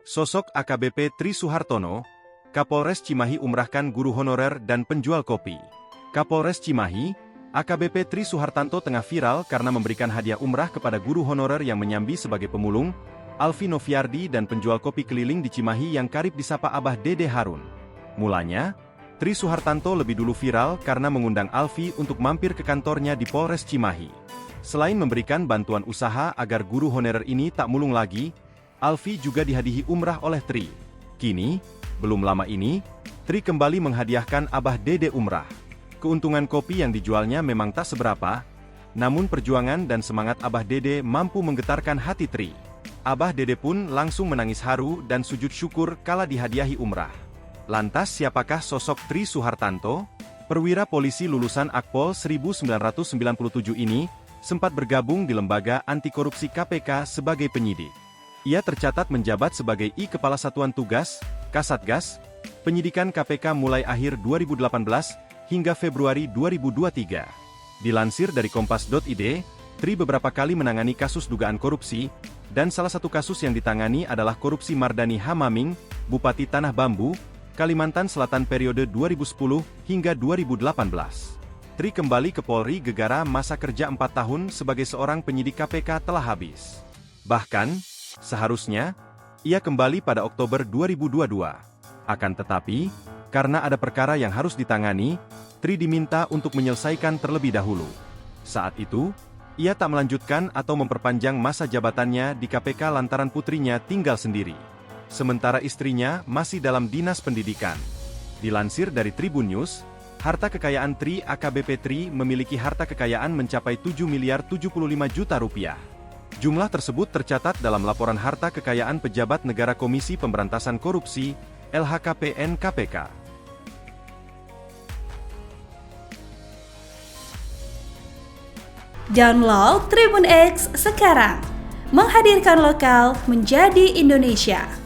Sosok AKBP Tri Suhartono, Kapolres Cimahi umrahkan guru honorer dan penjual kopi. Kapolres Cimahi, AKBP Tri Suhartanto tengah viral karena memberikan hadiah umrah kepada guru honorer yang menyambi sebagai pemulung, Alfi Noviardi dan penjual kopi keliling di Cimahi yang karib disapa Abah Dede Harun. Mulanya, Tri Suhartanto lebih dulu viral karena mengundang Alfi untuk mampir ke kantornya di Polres Cimahi. Selain memberikan bantuan usaha agar guru honorer ini tak mulung lagi, Alfi juga dihadiahi umrah oleh Tri. Kini, belum lama ini, Tri kembali menghadiahkan Abah Dede umrah. Keuntungan kopi yang dijualnya memang tak seberapa, namun perjuangan dan semangat Abah Dede mampu menggetarkan hati Tri. Abah Dede pun langsung menangis haru dan sujud syukur kala dihadiahi umrah. Lantas siapakah sosok Tri Suhartanto? Perwira polisi lulusan Akpol 1997 ini sempat bergabung di lembaga anti korupsi KPK sebagai penyidik. Ia tercatat menjabat sebagai Kepala Satuan Tugas, Kasatgas, penyidikan KPK mulai akhir 2018 hingga Februari 2023. Dilansir dari Kompas.id, Tri beberapa kali menangani kasus dugaan korupsi, dan salah satu kasus yang ditangani adalah korupsi Mardani Hamaming, Bupati Tanah Bambu, Kalimantan Selatan periode 2010 hingga 2018. Tri kembali ke Polri gegara masa kerja 4 tahun sebagai seorang penyidik KPK telah habis. Bahkan, seharusnya, ia kembali pada Oktober 2022. Akan tetapi, karena ada perkara yang harus ditangani, Tri diminta untuk menyelesaikan terlebih dahulu. Saat itu, ia tak melanjutkan atau memperpanjang masa jabatannya di KPK lantaran putrinya tinggal sendiri. Sementara istrinya masih dalam dinas pendidikan. Dilansir dari Tribun News, harta kekayaan Tri AKBP Tri memiliki harta kekayaan mencapai 7 miliar 75 juta rupiah. Jumlah tersebut tercatat dalam laporan harta kekayaan pejabat negara Komisi Pemberantasan Korupsi, LHKPN KPK. Download Tribun X sekarang, menghadirkan lokal menjadi Indonesia.